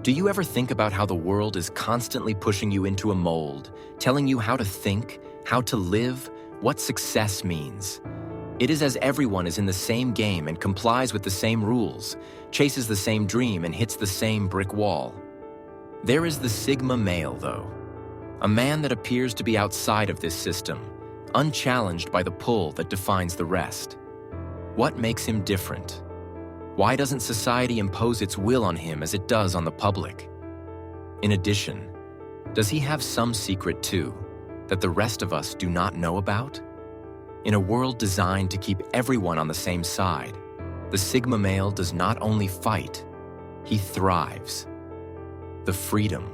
Do you ever think about how the world is constantly pushing you into a mold, telling you how to think, how to live, what success means? It is as everyone is in the same game and complies with the same rules, chases the same dream and hits the same brick wall. There is the Sigma male, though. A man that appears to be outside of this system, unchallenged by the pull that defines the rest. What makes him different? Why doesn't society impose its will on him as it does on the public? In addition, does he have some secret too, that the rest of us do not know about? In a world designed to keep everyone on the same side, the Sigma male does not only fight, he thrives. The freedom,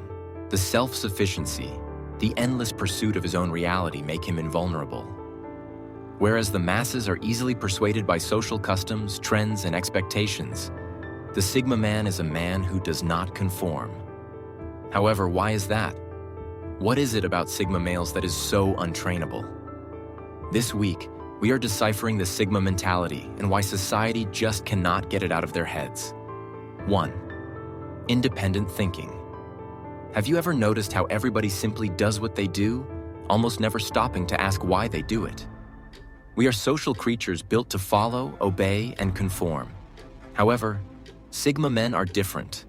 the self-sufficiency, the endless pursuit of his own reality make him invulnerable. Whereas the masses are easily persuaded by social customs, trends, and expectations, the Sigma man is a man who does not conform. However, why is that? What is it about Sigma males that is so untrainable? This week, we are deciphering the Sigma mentality and why society just cannot get it out of their heads. 1. Independent thinking. Have you ever noticed how everybody simply does what they do, almost never stopping to ask why they do it? We are social creatures built to follow, obey, and conform. However, Sigma men are different.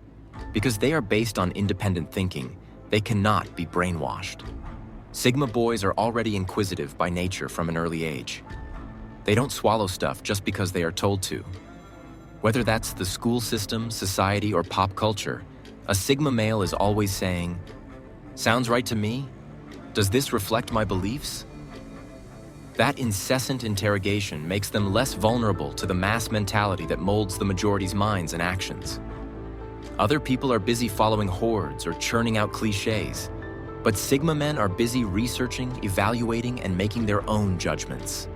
Because they are based on independent thinking, they cannot be brainwashed. Sigma boys are already inquisitive by nature from an early age. They don't swallow stuff just because they are told to. Whether that's the school system, society, or pop culture, a Sigma male is always saying, "Sounds right to me? Does this reflect my beliefs?" That incessant interrogation makes them less vulnerable to the mass mentality that molds the majority's minds and actions. Other people are busy following hordes or churning out cliches, but Sigma men are busy researching, evaluating, and making their own judgments.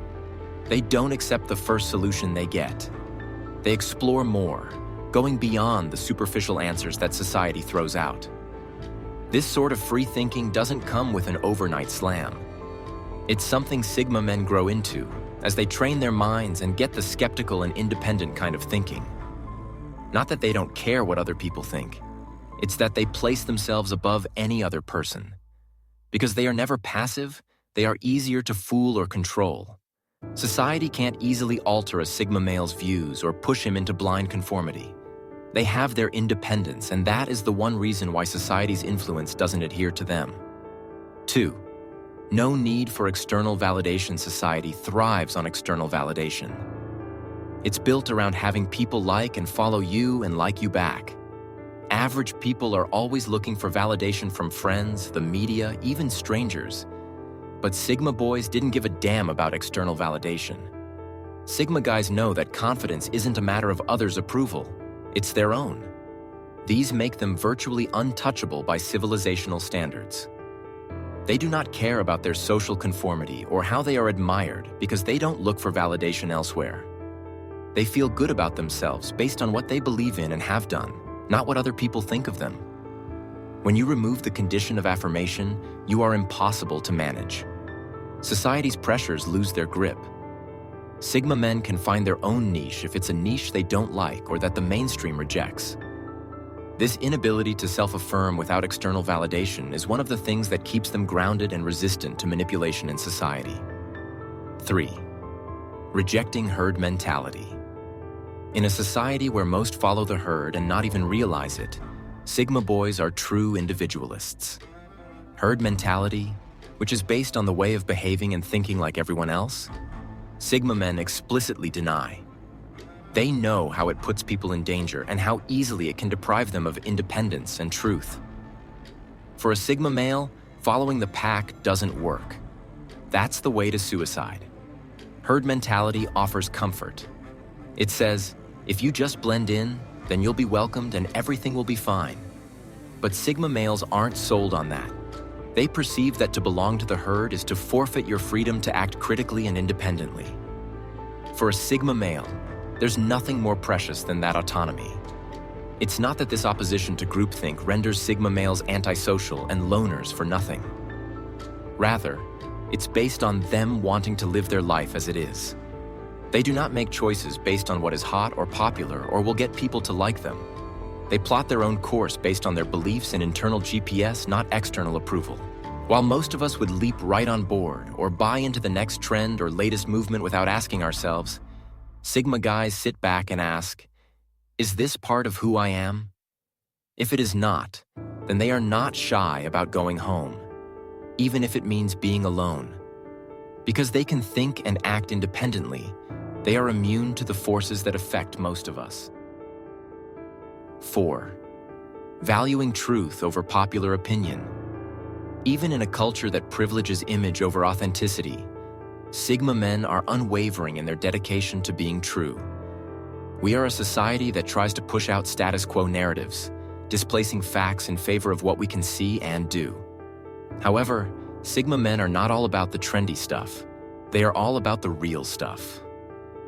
They don't accept the first solution they get. They explore more, going beyond the superficial answers that society throws out. This sort of free thinking doesn't come with an overnight slam. It's something Sigma men grow into as they train their minds and get the skeptical and independent kind of thinking. Not that they don't care what other people think. It's that they place themselves above any other person. Because they are never passive, they are easier to fool or control. Society can't easily alter a Sigma male's views or push him into blind conformity. They have their independence, and that is the one reason why society's influence doesn't adhere to them. 2. No need for external validation. Society thrives on external validation. It's built around having people like and follow you and like you back. Average people are always looking for validation from friends, the media, even strangers. But Sigma boys didn't give a damn about external validation. Sigma guys know that confidence isn't a matter of others' approval, it's their own. These make them virtually untouchable by civilizational standards. They do not care about their social conformity or how they are admired because they don't look for validation elsewhere. They feel good about themselves based on what they believe in and have done, not what other people think of them. When you remove the condition of affirmation, you are impossible to manage. Society's pressures lose their grip. Sigma men can find their own niche if it's a niche they don't like or that the mainstream rejects. This inability to self-affirm without external validation is one of the things that keeps them grounded and resistant to manipulation in society. 3. Rejecting herd mentality. In a society where most follow the herd and not even realize it, Sigma boys are true individualists. Herd mentality, which is based on the way of behaving and thinking like everyone else, Sigma men explicitly deny. They know how it puts people in danger and how easily it can deprive them of independence and truth. For a Sigma male, following the pack doesn't work. That's the way to suicide. Herd mentality offers comfort. It says, if you just blend in, then you'll be welcomed and everything will be fine. But Sigma males aren't sold on that. They perceive that to belong to the herd is to forfeit your freedom to act critically and independently. For a Sigma male, there's nothing more precious than that autonomy. It's not that this opposition to groupthink renders Sigma males antisocial and loners for nothing. Rather, it's based on them wanting to live their life as it is. They do not make choices based on what is hot or popular or will get people to like them. They plot their own course based on their beliefs and internal GPS, not external approval. While most of us would leap right on board or buy into the next trend or latest movement without asking ourselves, Sigma guys sit back and ask, is this part of who I am? If it is not, then they are not shy about going home, even if it means being alone. Because they can think and act independently, they are immune to the forces that affect most of us. 4. Valuing truth over popular opinion. Even in a culture that privileges image over authenticity, Sigma men are unwavering in their dedication to being true. We are a society that tries to push out status quo narratives, displacing facts in favor of what we can see and do. However, Sigma men are not all about the trendy stuff. They are all about the real stuff.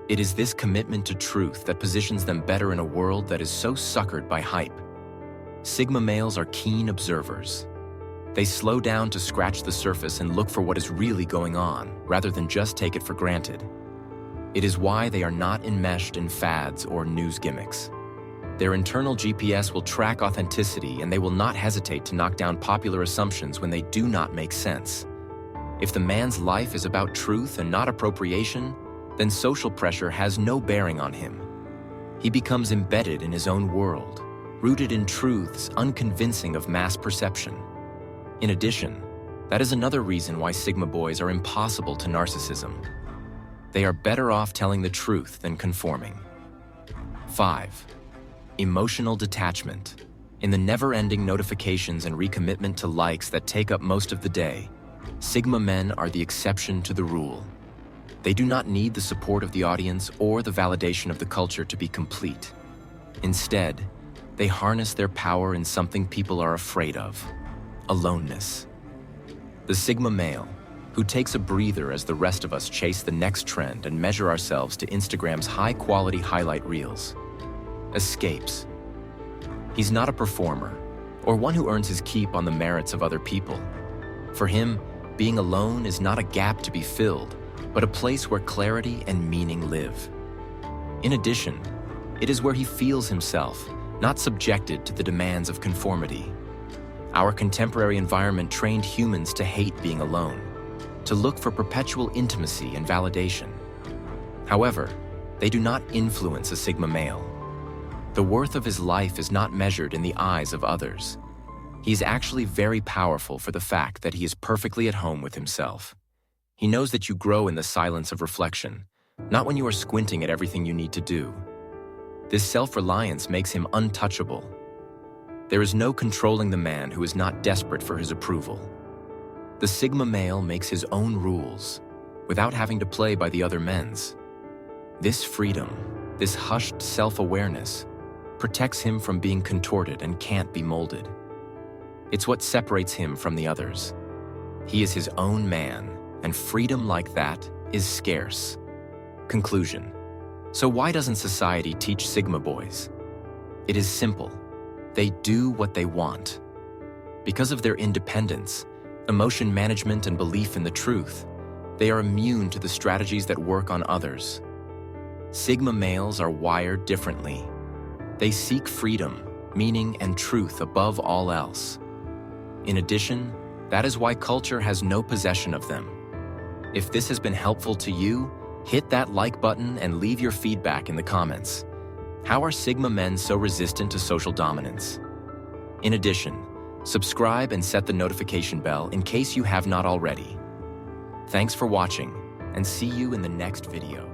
It is this commitment to truth that positions them better in a world that is so suckered by hype. Sigma males are keen observers. They slow down to scratch the surface and look for what is really going on, rather than just take it for granted. It is why they are not enmeshed in fads or news gimmicks. Their internal GPS will track authenticity, and they will not hesitate to knock down popular assumptions when they do not make sense. If the man's life is about truth and not appropriation, then social pressure has no bearing on him. He becomes embedded in his own world, rooted in truths unconvincing of mass perception. In addition, that is another reason why Sigma boys are impossible to narcissism. They are better off telling the truth than conforming. 5. Emotional detachment. In the never-ending notifications and recommitment to likes that take up most of the day, Sigma men are the exception to the rule. They do not need the support of the audience or the validation of the culture to be complete. Instead, they harness their power in something people are afraid of: aloneness. The Sigma male, who takes a breather as the rest of us chase the next trend and measure ourselves to Instagram's high-quality highlight reels, escapes. He's not a performer or one who earns his keep on the merits of other people. For him, being alone is not a gap to be filled, but a place where clarity and meaning live. In addition, it is where he feels himself, not subjected to the demands of conformity. Our contemporary environment trained humans to hate being alone, to look for perpetual intimacy and validation. However, they do not influence a Sigma male. The worth of his life is not measured in the eyes of others. He is actually very powerful for the fact that he is perfectly at home with himself. He knows that you grow in the silence of reflection, not when you are squinting at everything you need to do. This self-reliance makes him untouchable. There is no controlling the man who is not desperate for his approval. The Sigma male makes his own rules, without having to play by the other men's. This freedom, this hushed self-awareness, protects him from being contorted and can't be molded. It's what separates him from the others. He is his own man, and freedom like that is scarce. Conclusion. So why doesn't society teach Sigma boys? It is simple. They do what they want. Because of their independence, emotion management, and belief in the truth, they are immune to the strategies that work on others. Sigma males are wired differently. They seek freedom, meaning, and truth above all else. In addition, that is why culture has no possession of them. If this has been helpful to you, hit that like button and leave your feedback in the comments. How are Sigma men so resistant to social dominance? In addition, subscribe and set the notification bell in case you have not already. Thanks for watching, and see you in the next video.